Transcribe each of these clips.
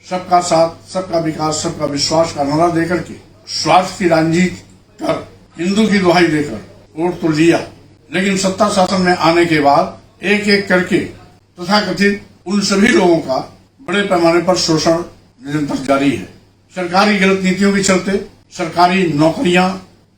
सबका साथ, सबका विकास, सबका विश्वास का नारा देकर के स्वार्थ की राजनीति कर हिंदू की दुहाई देकर वोट तो लिया, लेकिन सत्ता शासन में आने के बाद एक एक करके तथाकथित उन सभी लोगों का बड़े पैमाने पर शोषण निरंतर जारी है। सरकारी गलत नीतियों के चलते सरकारी नौकरियां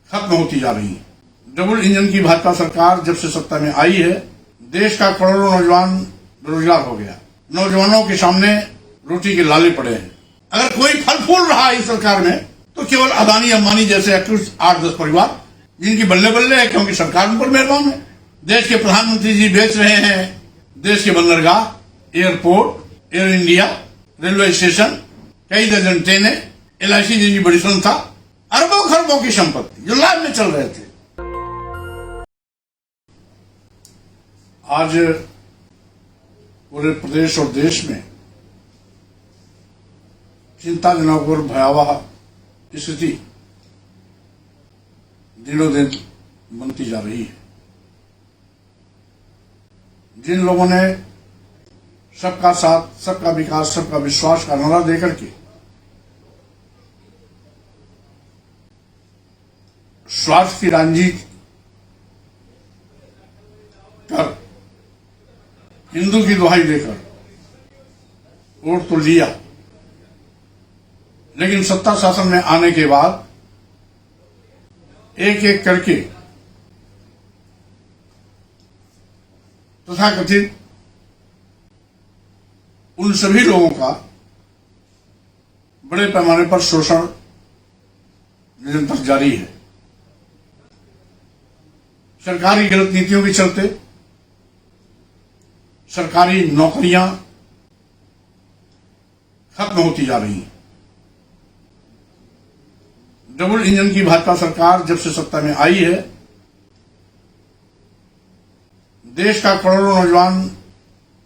खत्म होती जा रही हैं। डबल इंजन की भाजपा सरकार जब से सत्ता में आई है, देश का करोड़ों नौजवान बेरोजगार हो गया। नौजवानों के सामने रोटी के लाले पड़े हैं। अगर कोई फल फूल रहा है इस सरकार में तो केवल अदानी अंबानी जैसे 8-10 परिवार, जिनकी बल्ले बल्ले है क्योंकि सरकार उन पर मेहरबान है। देश के प्रधानमंत्री जी बेच रहे हैं देश के बंदरगाह, airport, air India, railway station, कई दर्जन ट्रेनें, LIC जैसी बड़ी संस्था, अरबों खरबों की संपत्ति जो लाभ में चल रहे थे। आज पूरे प्रदेश और देश में चिंताजनक और भयावह स्थिति दिनों दिन बनती जा रही है। जिन लोगों ने सबका साथ, सबका विकास, सबका विश्वास का नारा देकर के स्वार्थ की राजनीति कर हिंदू की दुहाई देकर वोट तो लिया, लेकिन सत्ता शासन में आने के बाद एक एक करके तथाकथित उन सभी लोगों का बड़े पैमाने पर शोषण निरंतर जारी है। सरकारी गलत नीतियों के चलते सरकारी नौकरियां खत्म होती जा रही हैं। डबल इंजन की भाजपा सरकार जब से सत्ता में आई है, देश का करोड़ों नौजवान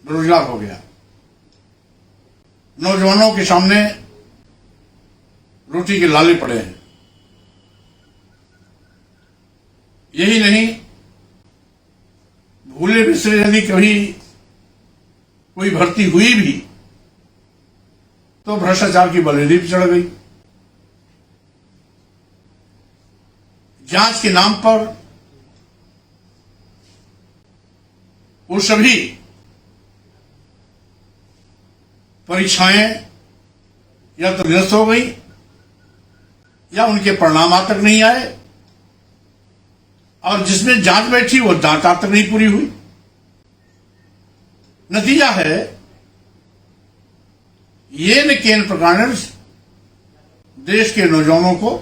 बेरोजगार हो गया। नौजवानों के सामने रोटी के लाले पड़े हैं। यही नहीं, भूले बिसरे यदि कभी कोई भर्ती हुई भी तो भ्रष्टाचार की बलेरी भी चढ़ गई। जांच के नाम पर वो सभी परीक्षाएं या तो निरस्त हो गई या उनके परिणाम आज तक नहीं आए, और जिसमें जांच बैठी वो जांच आज तक नहीं पूरी हुई। नतीजा है ये न केन प्रकार देश के नौजवानों को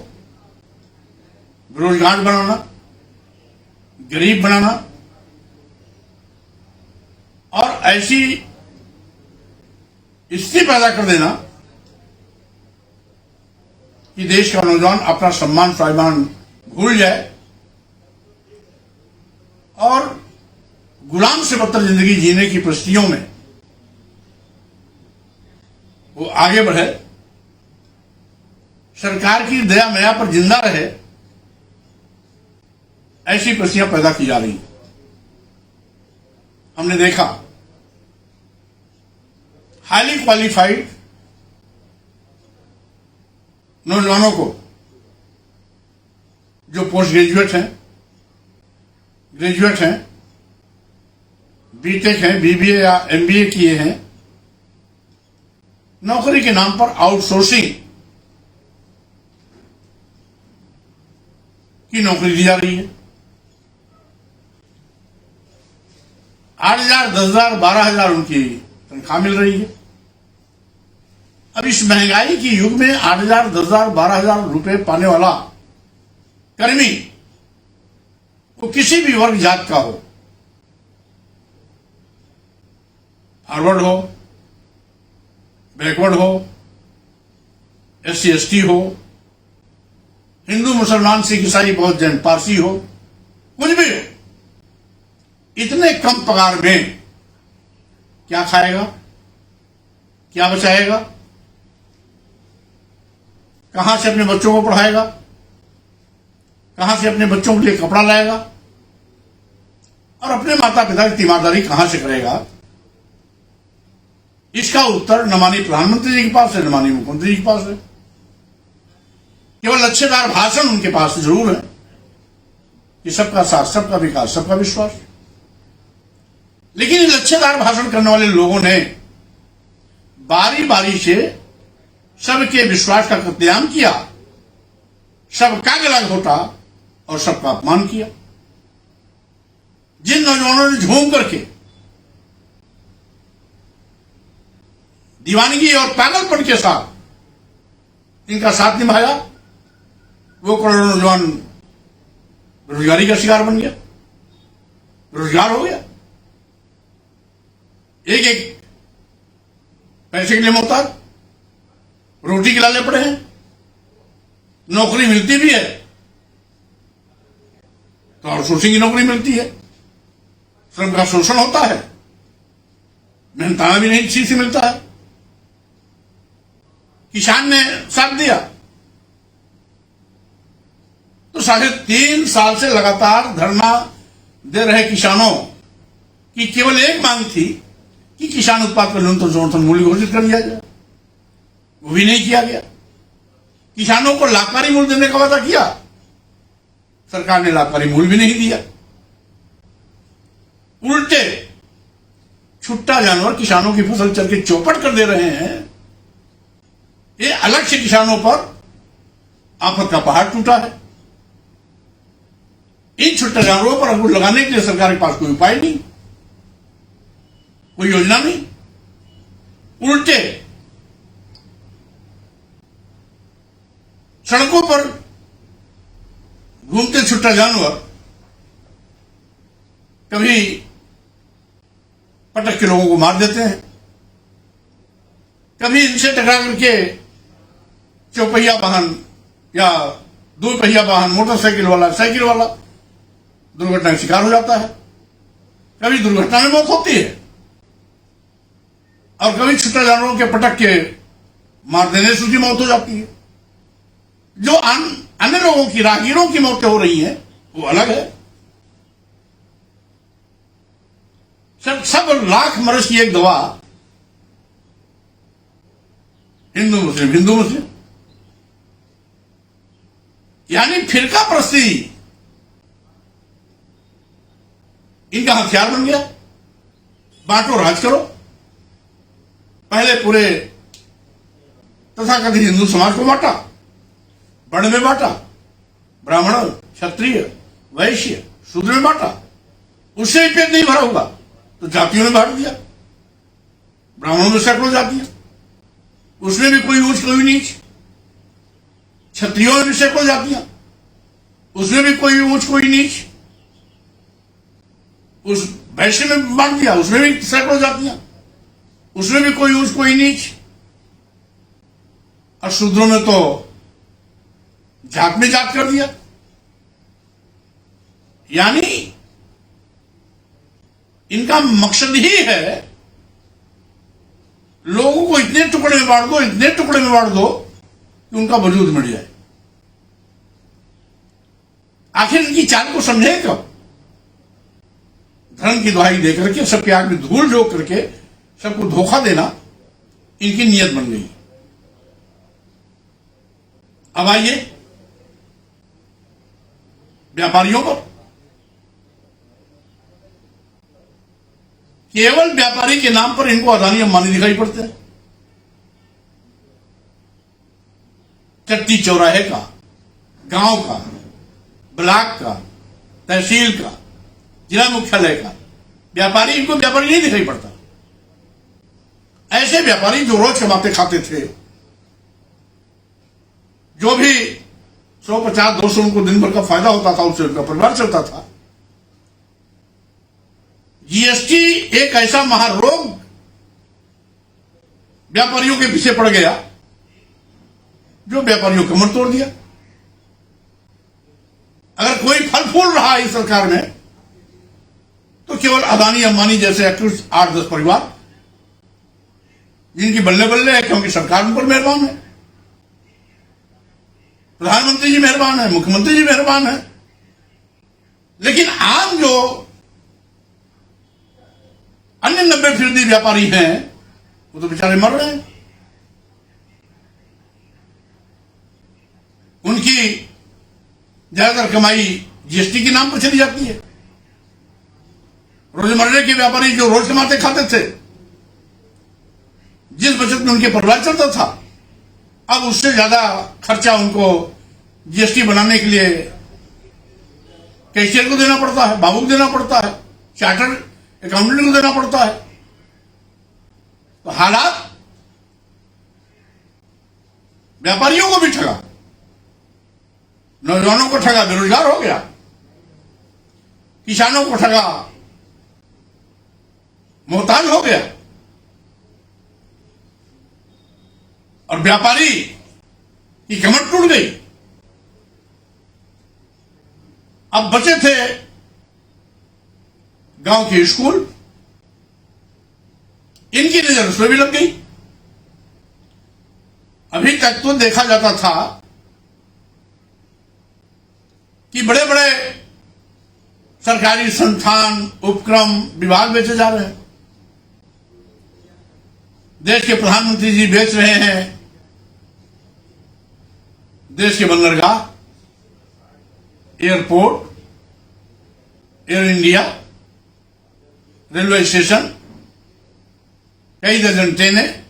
बेरोजगार बनाना, गरीब बनाना और ऐसी स्थिति पैदा कर देना कि देश का नौजवान अपना सम्मान स्वाभिमान भूल जाए और गुलाम से बदतर जिंदगी जीने की परिस्थितियों में वो आगे बढ़े, सरकार की दया मया पर जिंदा रहे, ऐसी परिस्थितियां पैदा की जा रही। हमने देखा हाईली क्वालिफाइड नौजवानों को जो पोस्ट ग्रेजुएट हैं, ग्रेजुएट हैं, बीटेक हैं, BBA या MBA किए हैं, नौकरी के नाम पर आउटसोर्सिंग की नौकरी दी जा रही है। 8,000, 10,000, 12,000 उनकी तनख्वाह मिल रही है। अब इस महंगाई के युग में 8,000, 10,000, 12,000 रुपए पाने वाला कर्मी वो किसी भी वर्ग जात का हो, फॉरवर्ड हो, बैकवर्ड हो, SC ST हो, हिंदू मुसलमान सिख ईसाई बौद्ध जैन पारसी हो, कुछ भी हो, इतने कम पगार में क्या खाएगा, क्या बचाएगा, कहां से अपने बच्चों को पढ़ाएगा, कहां से अपने बच्चों के लिए कपड़ा लाएगा और अपने माता पिता की तीमारदारी कहां से करेगा। इसका उत्तर न माननीय प्रधानमंत्री जी के पास है, न माननीय मुख्यमंत्री जी के पास है। केवल लच्छेदार भाषण उनके पास जरूर है कि सबका साथ, सबका विकास, सबका विश्वास। लेकिन लच्छेदार भाषण करने वाले लोगों ने बारी बारी से सबके विश्वास का कत्लेआम किया, सबका गला घोटा और सबका अपमान किया। जिन नौजवानों ने झूम करके दीवानगी और पागलपन के साथ इनका साथ निभाया, वो करोड़ों नौजवान बेरोजगारी का शिकार बन गया, बेरोजगार हो गया। एक एक पैसे के लिए मोहताज, रोटी के लाले पड़े हैं। नौकरी मिलती भी है तो आउटसोर्सिंग की नौकरी मिलती है, श्रम का शोषण होता है, मेहनताना भी नहीं ठीक से मिलता है। किसान ने साथ दिया तो 3.5 साल से लगातार धरना दे रहे किसानों की केवल एक मांग थी कि किसान उत्पाद का न्यूनतम समर्थन मूल्य घोषित कर दिया जाए। वो भी नहीं किया गया। किसानों को लाभकारी मूल्य देने का वादा किया, सरकार ने लाभकारी मूल्य भी नहीं दिया। उल्टे छुट्टा जानवर किसानों की फसल चल के चौपट कर दे रहे हैं। ये अलग से किसानों पर आफत का पहाड़ टूटा है। इन छुट्टा जानवरों पर अंकुश लगाने के लिए सरकार के पास कोई उपाय नहीं, कोई योजना नहीं। उल्टे सड़कों पर घूमते छुट्टा जानवर कभी पटक के लोगों को मार देते हैं, कभी इनसे टकरा करके चौपहिया वाहन या 2 पहिया वाहन, मोटरसाइकिल वाला, साइकिल वाला दुर्घटना का शिकार हो जाता है। कभी दुर्घटना में मौत होती है और कभी छुट्टा जानवरों के पटक के मार देने से उसकी मौत हो जाती है। जो अन्य लोगों की, राहगीरों की मौतें हो रही हैं वो अलग है। सब लाख मर्ज की एक दवा, हिंदू मुस्लिम, हिंदू मुस्लिम, यानी फिरका परस्ती इनका हथियार बन गया। बांटो राज करो। पहले पूरे तथाकथित हिंदू समाज को बांटा, वर्ण में बांटा, ब्राह्मण, क्षत्रिय, वैश्य, शूद्र में बांटा। उससे भी पेट नहीं भरा होगा तो जातियों में बांट दिया। ब्राह्मणों में सैकड़ों जातियां, उसमें भी कोई ऊंच कोई नीच। क्षत्रियों में भी सैकड़ों जातियां, उसमें भी कोई ऊंच कोई नीच। उस वैश्य में बांट दिया, उसमें भी सैकड़ों जातियां, उसमें भी कोई ऊंच कोई नीच। और शूद्रों में तो जात में जात कर दिया। यानी इनका मकसद ही है लोगों को इतने टुकड़े में बांट दो, इतने टुकड़े में बांट दो कि उनका वजूद मिट जाए। आखिर इनकी चाल को समझे कब? धर्म की दुहाई देकर के, सबके आग में धूल झोंक करके सबको धोखा देना इनकी नीयत बन गई। अब आइए व्यापारियों पर। केवल व्यापारी के नाम पर इनको अदानी अंबानी दिखाई पड़ते हैं। चट्टी चौराहे का, गांव का, ब्लॉक का, तहसील का, जिला मुख्यालय का व्यापारी, इनको व्यापारी नहीं दिखाई पड़ता। ऐसे व्यापारी जो रोज कमाते खाते थे, जो भी 150-200 उनको दिन भर का फायदा होता था, उससे उनका परिवार चलता था। जीएसटी एक ऐसा महारोग व्यापारियों के पीछे पड़ गया जो व्यापारियों को कमर तोड़ दिया। अगर कोई फल फूल रहा है इस सरकार में तो केवल अदानी अंबानी जैसे 8-10 परिवार, जिनकी बल्ले बल्ले है, क्योंकि सरकार उन पर मेहरबान है, प्रधानमंत्री जी मेहरबान है, मुख्यमंत्री जी मेहरबान है। लेकिन आम जो अन्य 90% व्यापारी हैं वो तो बेचारे मर रहे हैं। उनकी ज्यादातर कमाई जीएसटी के नाम पर चली जाती है। रोजमर्रे के व्यापारी जो रोज कमाते खाते थे, जिस बचत में उनके परिवार चलता था, अब उससे ज्यादा खर्चा उनको जीएसटी बनाने के लिए कैशियर को देना पड़ता है, बाबू को देना पड़ता है, चार्टर्ड अकाउंटेंट को देना पड़ता है। तो हालात व्यापारियों को भी ठगा, नौजवानों को ठगा, बेरोजगार हो गया, किसानों को ठगा, मोहताज हो गया, और व्यापारी की कमर टूट गई। अब बचे थे गांव के स्कूल, इनकी नजर उसमें भी लग गई। अभी तक तो देखा जाता था कि बड़े बड़े सरकारी संस्थान, उपक्रम, विभाग बेचे जा रहे हैं। देश के प्रधानमंत्री जी बेच रहे हैं देश के बंदरगाह, airport, air India, railway station, कई दर्जन ट्रेनें,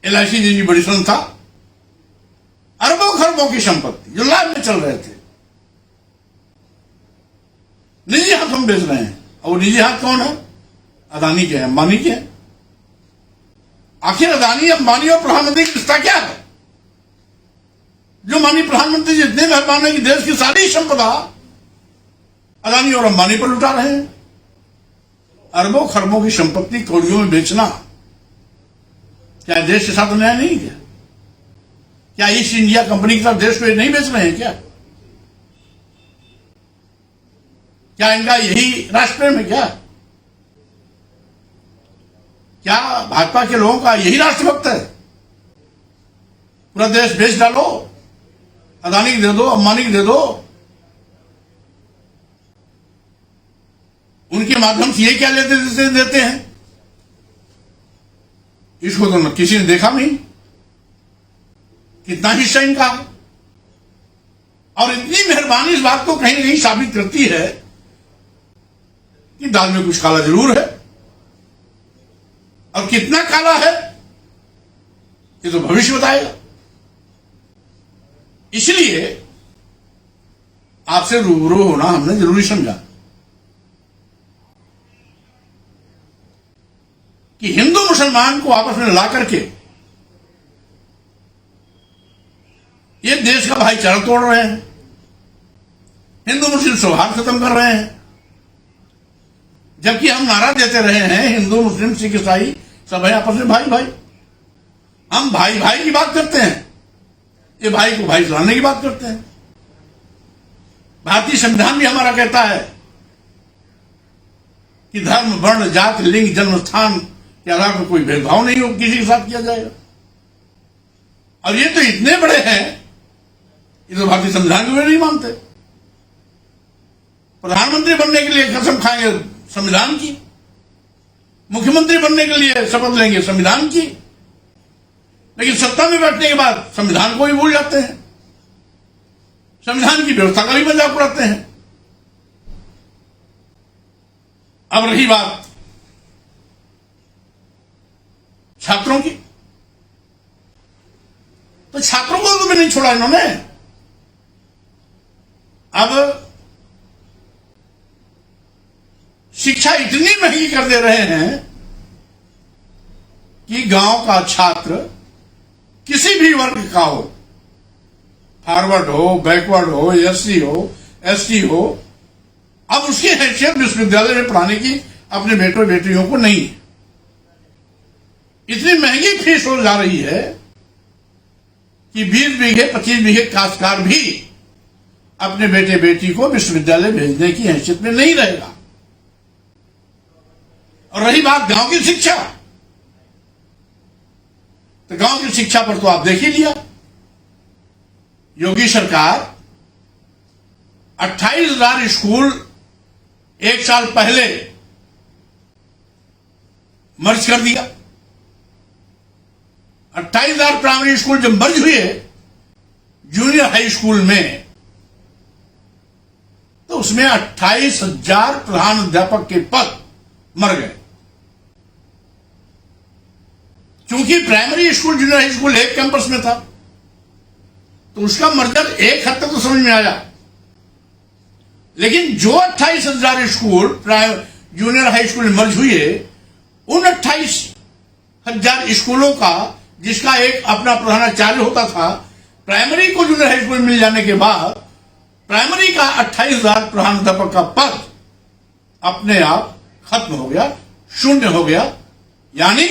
एलआईसी जैसी बड़ी संस्था, अरबों खरबों की संपत्ति जो लाभ में चल रहे थे, निजी हाथ हम बेच रहे हैं। और वो निजी हाथ कौन है? अदानी के हैं, अंबानी के हैं। आखिर अदानी, अंबानी और प्रधानमंत्री का रिश्ता क्या है? जो माननीय प्रधानमंत्री जी इतने मेहरबान है कि देश की सारी संपदा अदानी और अंबानी पर लुटा रहे हैं। अरबों खरबों की संपत्ति कौड़ियों में बेचना क्या देश के साथ अन्याय नहीं? क्या ईस्ट इंडिया कंपनी के साथ देश को नहीं बेच रहे हैं? क्या इनका यही राष्ट्र प्रेम है? क्या भाजपा के लोगों का यही राष्ट्रभक्त है? पूरा देश बेच डालो, अदानी को दे दो, अंबानी को दे दो। उनके माध्यम से ये क्या लेते देते हैं? इसको तो किसी ने देखा नहीं, कितना हिस्सा इनका। और इतनी मेहरबानी इस बात को कहीं ना कहीं साबित करती है कि दाल में कुछ काला जरूर है। और कितना काला है ये तो भविष्य बताएगा। इसलिए आपसे रूबरू होना हमने जरूरी समझा कि हिंदू मुसलमान को आपस में ला करके ये देश का भाईचारा तोड़ रहे हैं, हिंदू मुस्लिम सौहार्द खत्म कर रहे हैं। जबकि हम नारा देते रहे हैं हिंदू मुस्लिम सिख ईसाई सब है आपस में भाई भाई। हम भाई भाई की बात करते हैं, ये भाई को भाई चलाने की बात करते हैं। भारतीय संविधान भी हमारा कहता है कि धर्म, वर्ण, जाति, लिंग, जन्म स्थान के आधार पर कोई भेदभाव नहीं हो किसी के साथ किया जाएगा। और ये तो इतने बड़े हैं, ये तो भारतीय संविधान को नहीं मानते। प्रधानमंत्री बनने के लिए कसम खाएंगे संविधान की, मुख्यमंत्री बनने के लिए शपथ लेंगे संविधान की, लेकिन सत्ता में बैठने के बाद संविधान को ही भूल जाते हैं, संविधान की व्यवस्था का भी मजाक उड़ाते हैं। अब रही बात छात्रों की, तो छात्रों को तो भी नहीं छोड़ा इन्होंने। अब शिक्षा इतनी महंगी कर दे रहे हैं कि गांव का छात्र किसी भी वर्ग का हो, फॉरवर्ड हो, बैकवर्ड हो, एससी हो, एसटी हो, अब उसकी हैसियत विश्वविद्यालय में पढ़ाने की अपने बेटों बेटियों को नहीं। इतनी महंगी फीस हो जा रही है कि 20 बीघे 25 बीघे काश्तकार भी अपने बेटे बेटी को विश्वविद्यालय भेजने की हैसियत में नहीं रहेगा। और रही बात गांव की शिक्षा, तो गांव की शिक्षा पर तो आप देख ही लिया, योगी सरकार 28,000 स्कूल एक साल पहले मर्ज कर दिया, 28,000 प्राइमरी स्कूल जब मर्ज हुए जूनियर हाई स्कूल में, तो उसमें 28,000 प्रधान अध्यापक के पद मर गए। क्योंकि primary school junior high school एक कैंपस में था, तो उसका मर्जर एक हद तक तो समझ में आया। लेकिन जो 28,000 स्कूल जूनियर हाई स्कूल में मर्ज हुए, उन 28,000 स्कूलों का जिसका एक अपना प्रधानाचार्य होता था, प्राइमरी को जूनियर हाई स्कूल मिल जाने के बाद प्राइमरी का 28,000 प्रधान अध्यापक का पद अपने आप खत्म हो गया, शून्य हो गया। यानी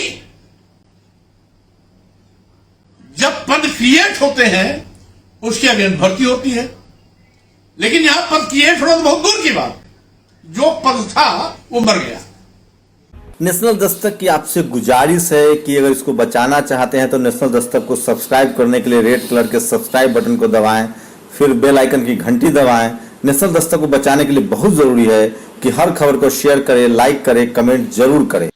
जब पद क्रिएट होते हैं उसके अगेंस्ट भर्ती होती है, लेकिन यहां पद क्रिएट होना तो बहुत दूर की बात, जो पद था वो मर गया। नेशनल दस्तक की आपसे गुजारिश है कि अगर इसको बचाना चाहते हैं तो नेशनल दस्तक को सब्सक्राइब करने के लिए रेड कलर के सब्सक्राइब बटन को दबाएं, फिर बेल आइकन की घंटी दबाएं। नेशनल दस्तक को बचाने के लिए बहुत जरूरी है कि हर खबर को शेयर करें, लाइक करें, कमेंट जरूर करें।